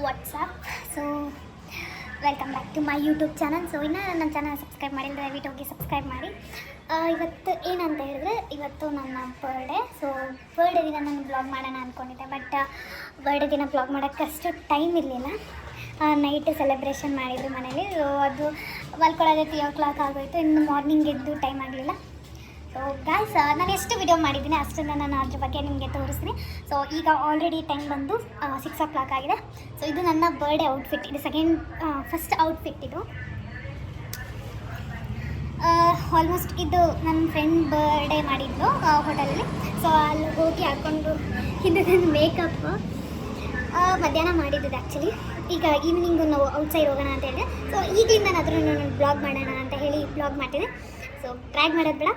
WhatsApp. So welcome back to my YouTube channel. So ಇನ್ನೂ ನನ್ನ channel subscribe ಮಾಡಿಲ್ಲ, ದಯವಿಟ್ಟು ಹೋಗಿ ಸಬ್ಸ್ಕ್ರೈಬ್ ಮಾಡಿ. ಇವತ್ತು ಏನಂತ ಹೇಳಿದ್ರೆ, ಇವತ್ತು ನನ್ನ ಬರ್ಡೇ. ಸೊ ಬರ್ಡೇ ದಿನ ನಾನು ಬ್ಲಾಗ್ ಮಾಡೋಣ ಅಂದ್ಕೊಂಡಿದ್ದೆ, ಬಟ್ ಬರ್ಡೇ ದಿನ ಬ್ಲಾಗ್ ಮಾಡೋಕ್ಕೆ ಅಷ್ಟು ಟೈಮ್ ಇರಲಿಲ್ಲ. ನೈಟ್ ಸೆಲೆಬ್ರೇಷನ್ ಮಾಡಿದ್ರು ಮನೇಲಿ. ಸೊ ಅದು ಮಲ್ಕೊಳ್ಳೋದೇ 3 o'clock ಆಗೋಯಿತು. ಇನ್ನು ಮಾರ್ನಿಂಗ್ ಎದ್ದು ಟೈಮ್ ಆಗಲಿಲ್ಲ. ಸೊ ಗಾಯ್ಸ್, ನಾನು ಎಷ್ಟು ವಿಡಿಯೋ ಮಾಡಿದ್ದೀನಿ ಅಷ್ಟನ್ನು ನಾನು ಅದ್ರ ಬಗ್ಗೆ ನಿಮಗೆ ತೋರಿಸ್ತೀನಿ. ಸೊ ಈಗ ಆಲ್ರೆಡಿ ಟೈಮ್ ಬಂದು 6 o'clock ಆಗಿದೆ. ಸೊ ಇದು ನನ್ನ ಬರ್ಡೇ ಔಟ್ಫಿಟ್. ಇದು ಫಸ್ಟ್ ಔಟ್ಫಿಟ್ ಇದು. ಆಲ್ಮೋಸ್ಟ್ ಇದು ನನ್ನ ಫ್ರೆಂಡ್ ಬರ್ಡೇ ಮಾಡಿದ್ದು ಹೋಟೆಲಲ್ಲಿ. ಸೊ ಅಲ್ಲಿ ಹೋಗಿ ಹಾಕ್ಕೊಂಡು ಇದು ನನ್ನ ಮೇಕಪ್ ಮಧ್ಯಾಹ್ನ ಮಾಡಿದ್ದು ಆ್ಯಕ್ಚುಲಿ. ಈಗ ಈವ್ನಿಂಗು ನಾವು ಔಟ್ಸೈಡ್ ಹೋಗೋಣ ಅಂತ ಹೇಳಿದೆ. ಸೊ ಈಗಲಿಂದನಾದರೂ ನಾನು ಬ್ಲಾಗ್ ಮಾಡೋಣ ಅಂತ ಹೇಳಿ ಬ್ಲಾಗ್ ಮಾಡ್ತಿದ್ದೆ. ಸೊ ಡ್ರ್ಯಾಗ್ ಮಾಡೋದು ಬೇಡ.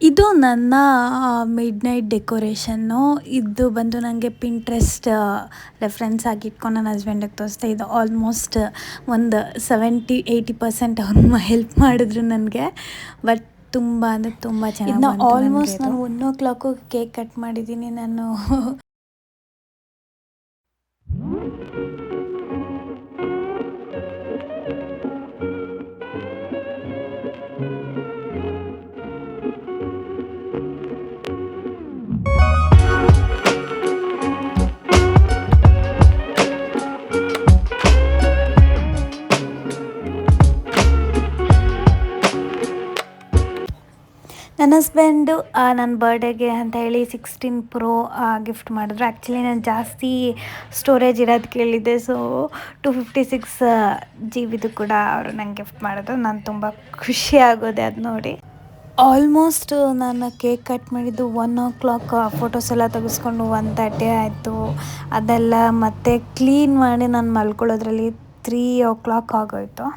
ಇದು ನನ್ನ ಮಿಡ್ ನೈಟ್ ಡೆಕೋರೇಷನ್ನು. ಇದು ಬಂದು ನನಗೆ ಪಿಂಟ್ರೆಸ್ಟ್ ರೆಫರೆನ್ಸ್ ಆಗಿ ಇಟ್ಕೊಂಡು ನನ್ನ ಹಸ್ಬೆಂಡಿಗೆ ತೋರಿಸ್ದೆ. ಇದು ಆಲ್ಮೋಸ್ಟ್ ಒಂದು 70-80% ಅವ್ರು ಹೆಲ್ಪ್ ಮಾಡಿದ್ರು ನನಗೆ. ಬಟ್ ತುಂಬ ಅಂದರೆ ತುಂಬ ಚೆನ್ನಾಗಿ ಆಲ್ಮೋಸ್ಟ್ ನಾನು 1 o'clock ಕೇಕ್ ಕಟ್ ಮಾಡಿದ್ದೀನಿ ನಾನು. ನನ್ನ ಹಸ್ಬೆಂಡು ನನ್ನ ಬರ್ಡೇಗೆ ಅಂತ ಹೇಳಿ 16 Pro ಗಿಫ್ಟ್ ಮಾಡಿದ್ರು. ಆ್ಯಕ್ಚುಲಿ ನಾನು ಜಾಸ್ತಿ ಸ್ಟೋರೇಜ್ ಇರೋದು ಕೇಳಿದ್ದೆ. ಸೊ 256 GB ಕೂಡ ಅವರು ನಂಗೆ ಗಿಫ್ಟ್ ಮಾಡಿದ್ರು. ನಾನು ತುಂಬ ಖುಷಿ ಆಗೋದೆ ಅದು ನೋಡಿ. ಆಲ್ಮೋಸ್ಟ್ ನಾನು ಕೇಕ್ ಕಟ್ ಮಾಡಿದ್ದು 1 o'clock. ಫೋಟೋಸ್ ಎಲ್ಲ ತೆಗೆಸ್ಕೊಂಡು 1:30 ಆಯಿತು. ಅದೆಲ್ಲ ಮತ್ತೆ ಕ್ಲೀನ್ ಮಾಡಿ ನಾನು ಮಲ್ಕೊಳ್ಳೋದ್ರಲ್ಲಿ 3 o'clock ಆಗೋಯಿತು.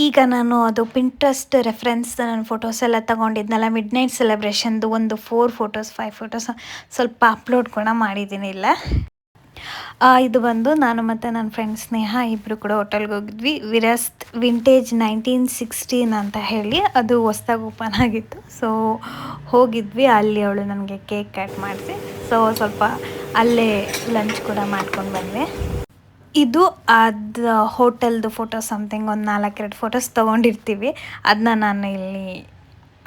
ಈಗ ನಾನು ಅದು ಪಿಂಟ್ರೆಸ್ಟ್ ರೆಫರೆನ್ಸ್ ನಾನು ಫೋಟೋಸ್ ಎಲ್ಲ ತೊಗೊಂಡಿದ್ನಲ್ಲ ಮಿಡ್ ನೈಟ್ ಸೆಲೆಬ್ರೇಷನ್ದು, ಒಂದು 5 ಫೋಟೋಸ್ ಸ್ವಲ್ಪ ಅಪ್ಲೋಡ್ ಕೂಡ ಮಾಡಿದ್ದೀನಿ ಇಲ್ಲ. ಇದು ಬಂದು ನಾನು ಮತ್ತು ನನ್ನ ಫ್ರೆಂಡ್ ಸ್ನೇಹ ಇಬ್ಬರು ಕೂಡ ಹೋಟೆಲ್ಗೆ ಹೋಗಿದ್ವಿ. ವಿರಸ್ತ್ ವಿಂಟೇಜ್ 1916 ಅಂತ ಹೇಳಿ, ಅದು ಹೊಸ್ದಾಗಿ ಓಪನ್ ಆಗಿತ್ತು. ಸೊ ಹೋಗಿದ್ವಿ, ಅಲ್ಲಿ ಅವಳು ನನಗೆ ಕೇಕ್ ಕಟ್ ಮಾಡಿಸಿ. ಸೊ ಸ್ವಲ್ಪ ಅಲ್ಲೇ ಲಂಚ್ ಕೂಡ ಮಾಡ್ಕೊಂಡು ಬಂದ್ವಿ. ಇದು ಅದು ಹೋಟೆಲ್ದು ಫೋಟೋ ಸಮಥಿಂಗ್ ಒಂದು 4-2 ಫೋಟೋಸ್ ತೊಗೊಂಡಿರ್ತೀವಿ. ಅದನ್ನ ನಾನು ಇಲ್ಲಿ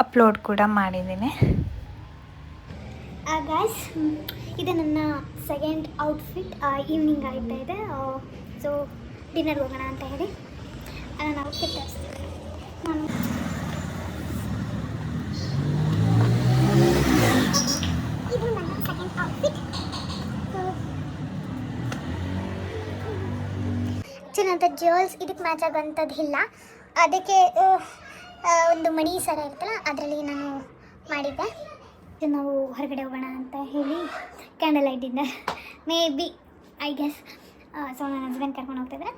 ಅಪ್ಲೋಡ್ ಕೂಡ ಮಾಡಿದ್ದೀನಿ. ಗಾಯ್ಸ್, ಇದು ನನ್ನ ಸೆಕೆಂಡ್ ಔಟ್ಫಿಟ್. ಈವ್ನಿಂಗ್ ಆಗ್ತಾ ಇದೆ. ಸೊ ಡಿನ್ನರ್ ಹೋಗೋಣ ಅಂತ ಹೇಳಿ ನನ್ನ ಔಟ್ಫಿಟ್ ತರಿಸ್ತೀನಿ ನಾನು. ಇದು ನನ್ನ ಸೆಕೆಂಡ್ ಔಟ್ಫಿಟ್. ಚಿನ್ನದ ಜ್ಯುವೆಲ್ಸ್ ಇದಕ್ಕೆ ಮ್ಯಾಚ್ ಆಗೋಂಥದ್ದು ಇಲ್ಲ. ಅದಕ್ಕೆ ಒಂದು ಮಣಿ ಸರ ಇರ್ತಲ್ಲ, ಅದರಲ್ಲಿ ನಾನು ಮಾಡಿದ್ದೆ. ನಾವು ಹೊರಗಡೆ ಹೋಗೋಣ ಅಂತ ಹೇಳಿ candle light dinner, may be I guess. So ನನ್ನ ಹಸ್ಬೆಂಡ್ ಕರ್ಕೊಂಡು ಹೋಗ್ತಿದ್ರೆ.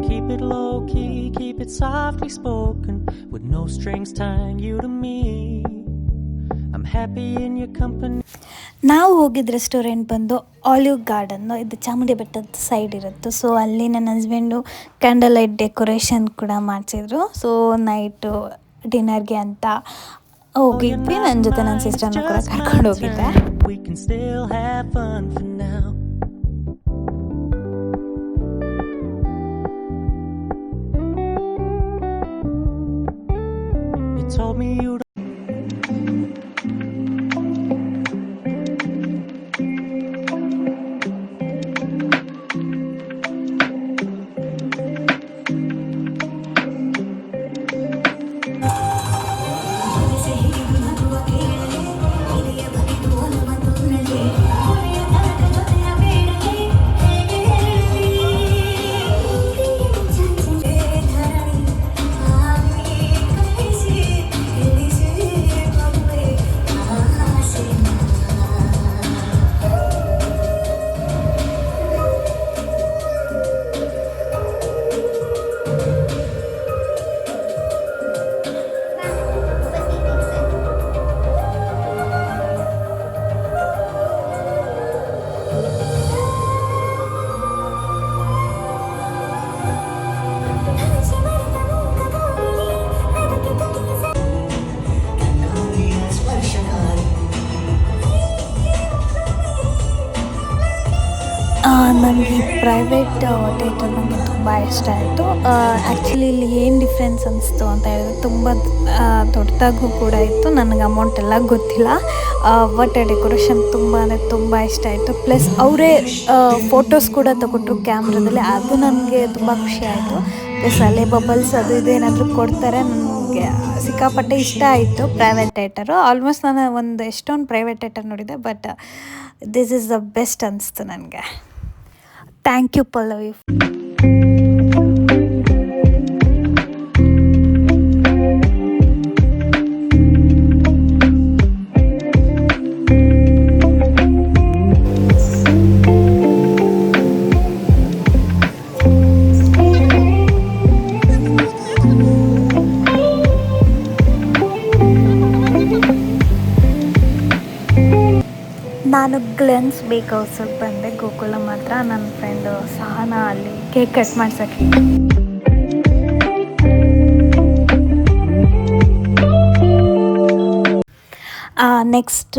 Keep it low key, keep it softly spoken, with no strings tying you to me. I'm happy in your company. ನಾವು ಹೋಗಿದ್ದ ರೆಸ್ಟೋರೆಂಟ್ ಬಂದು ಆಲಿವ್ ಗಾರ್ಡನ್ನು. ಇದು ಚಾಮುಂಡಿ ಬೆಟ್ಟದ side ಇರುತ್ತೆ. So ಅಲ್ಲಿ ನನ್ನ ಹಸ್ಬೆಂಡು ಕ್ಯಾಂಡಲ್ ಲೈಟ್ ಡೆಕೋರೇಷನ್ ಕೂಡ ಮಾಡಿಸಿದ್ರು. ಸೊ ನೈಟು ಡಿನ್ನರ್ಗೆ ಅಂತ ಹೋಗಿದ್ವಿ. ನನ್ನ ಜೊತೆ ನನ್ನ ಸಿಸ್ಟರ್ನ ಕೂಡ ಕರ್ಕೊಂಡು ಹೋಗಿದ್ದೆ. We can still have fun for now. You told me you Release private theatre ನನಗೆ ತುಂಬ ಇಷ್ಟ ಆಯಿತು. ಆ್ಯಕ್ಚುಲಿ ಇಲ್ಲಿ ಏನು ಡಿಫ್ರೆನ್ಸ್ ಅನಿಸ್ತು ಅಂತ ಹೇಳಿದ್ರೆ ತುಂಬ ದೊಡ್ಡದಾಗೂ ಕೂಡ ಇತ್ತು. ನನಗೆ ಅಮೌಂಟ್ ಎಲ್ಲ ಗೊತ್ತಿಲ್ಲ, ಬಟ್ ಡೆಕೋರೇಷನ್ ತುಂಬ ಅಂದರೆ ತುಂಬ ಇಷ್ಟ ಆಯಿತು. ಪ್ಲಸ್ ಅವರೇ ಫೋಟೋಸ್ ಕೂಡ ತಗೊಂಡ್ರು ಕ್ಯಾಮ್ರಾದಲ್ಲಿ, ಅದು ನನಗೆ ತುಂಬ ಖುಷಿ ಆಯಿತು. ಪ್ಲಸ್ ಅಲ್ಲೇ ಬಬಲ್ಸ್ ಅದು ಇದು ಏನಾದರೂ ಕೊಡ್ತಾರೆ. ನನಗೆ ಸಿಕ್ಕಾಪಟ್ಟೆ ಇಷ್ಟ ಆಯಿತು ಪ್ರೈವೇಟ್ ಥಿಯೇಟರು. ಆಲ್ಮೋಸ್ಟ್ ನಾನು ಎಷ್ಟೊಂದು ಪ್ರೈವೇಟ್ ಥಿಯೇಟರ್ ನೋಡಿದೆ, but this is the best ಅನಿಸ್ತು ನನಗೆ. Thank you Pallavi. ನಾನು ಗ್ಲೆನ್ಸ್ ಬೇಕ್ ಹೌಸಿಗೆ ಬಂದೆ, ಗೋಕುಲಂ ಹತ್ರ. ನನ್ನ ಫ್ರೆಂಡು ಸಹನಾ ಅಲ್ಲಿ ಕೇಕ್ ಕಟ್ ಮಾಡ್ಸೋಕ್ಕೆ. ನೆಕ್ಸ್ಟ್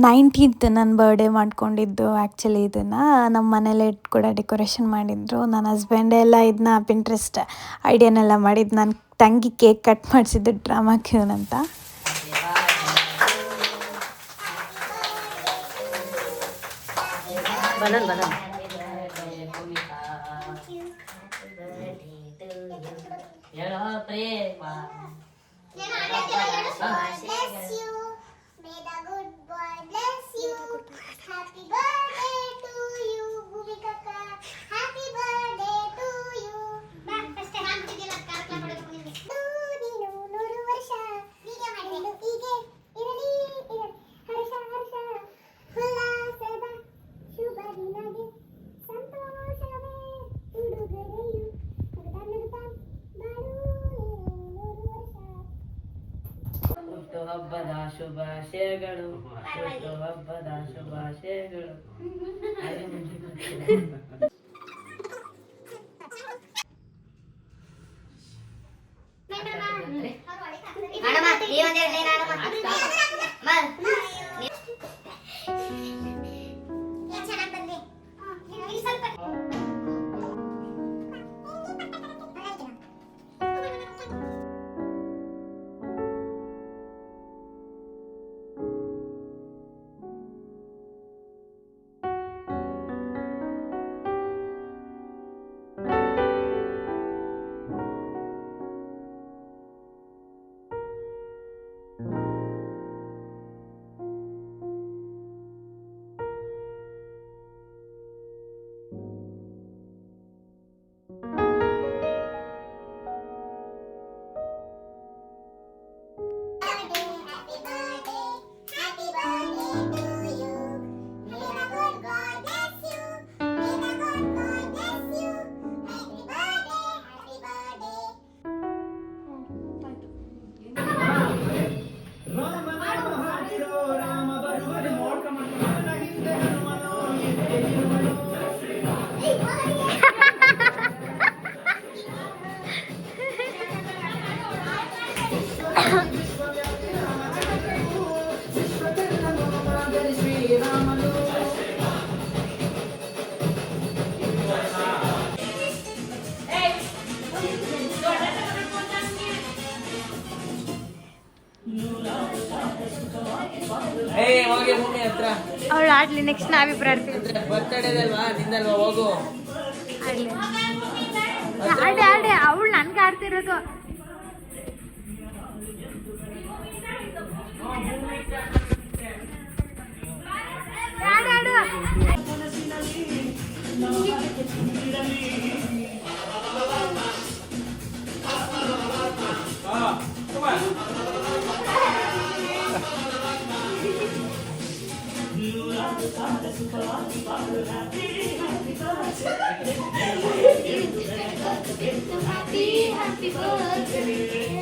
19th ನನ್ನ ಬರ್ಡೇ ಮಾಡ್ಕೊಂಡಿದ್ದು. ಆ್ಯಕ್ಚುಲಿ ಇದನ್ನು ನಮ್ಮ ಮನೇಲೆ ಕೂಡ ಡೆಕೋರೇಷನ್ ಮಾಡಿದ್ರು. ನನ್ನ ಹಸ್ಬೆಂಡೇ ಎಲ್ಲ ಇದನ್ನ ಪಿಂಟ್ರೆಸ್ಟ್ ಐಡಿಯಾನೆಲ್ಲ ಮಾಡಿದ್ದು. ನನ್ನ ತಂಗಿ ಕೇಕ್ ಕಟ್ ಮಾಡಿಸಿದ್ದು ಡ್ರಾಮಾ ಕ್ಯೂನ್ ಅಂತ. Banan. Hello, pre. Bless you. May the good boy bless you. Happy birthday to you, Bhumika ka. Happy birthday to you. First time ಗೆ ಕಾರ್ ಕೊಡಬೇಕು ನಿಮಗೆ. ನೀನು 100 ವರ್ಷ ಹೀಗೆ ಮಾಡಿದೆ. ಹೀಗೆ ಇರಲಿ ಹರ್ಷ ಉಲ್ಲಾಸದ ಶುಭ ದಿನಗೆ ಸಂತೋಷವೇ ಉಡುಗೊರೆಯು ನಗುತ್ತಾ ಬಾಳು 100 ವರ್ಷ. ಹುಟ್ಟುಹಬ್ಬದ ಶುಭಾಶಯಗಳು, ಹುಟ್ಟುಹಬ್ಬದ ಶುಭಾಶಯಗಳು. ಅವಳು ಆಡ್ಲಿ, ನೆಕ್ಸ್ಟ್ ನಾವಿಬ್ರು ಆಡ್ತೀವಿ. ಬರ್ತಡೇದಲ್ವಾ ನಿಂದಲ್ವಾ, ಹೋಗು ಆಡ್ಲಿ, ಆಡಿ ಅವಳು ನನ್ಗೆ ಆಡ್ತಿರೋದು. Happy birthday.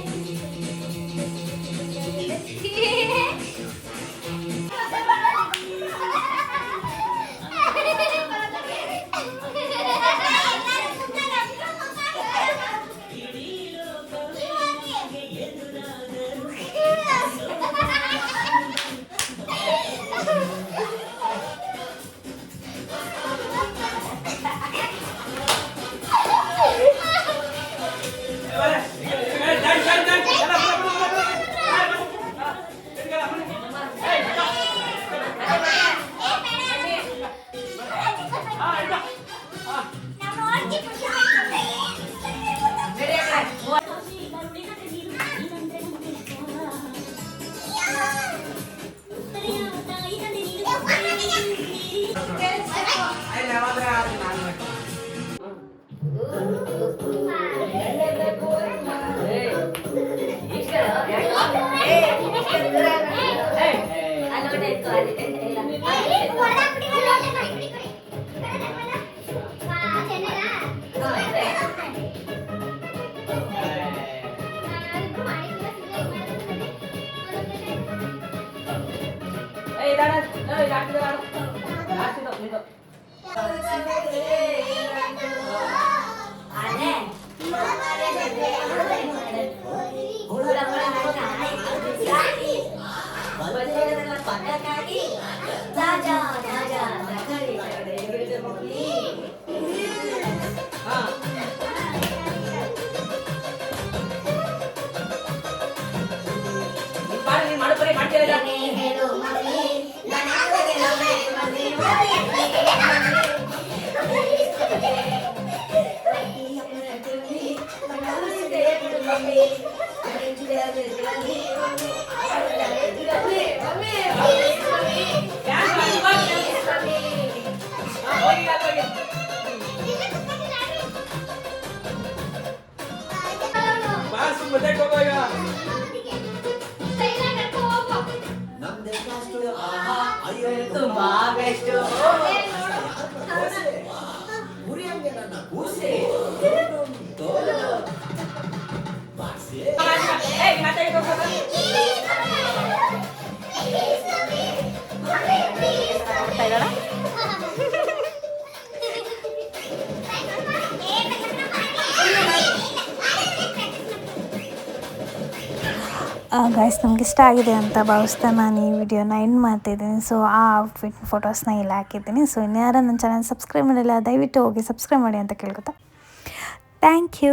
ಗೈಸ್ ನಮ್ಗೆ ಇಷ್ಟ ಆಗಿದೆ ಅಂತ ಭಾವಿಸ್ತಾ ನಾನು ಈ ವಿಡಿಯೋನ ಎಂಡ್ ಮಾಡ್ತಾಯಿದ್ದೀನಿ. ಸೊ ಆ ಔಟ್ಫಿಟ್ ಫೋಟೋಸ್ನ ಇಲ್ಲಿ ಹಾಕಿದ್ದೀನಿ. ಸೊ ಇನ್ಯಾರು ನನ್ನ ಚಾನಲ್ ಸಬ್ಸ್ಕ್ರೈಬ್ ಮಾಡಿಲ್ಲ ದಯವಿಟ್ಟು ಹೋಗಿ ಸಬ್ಸ್ಕ್ರೈಬ್ ಮಾಡಿ ಅಂತ ಕೇಳ್ಕೊತಾ ಥ್ಯಾಂಕ್ ಯು.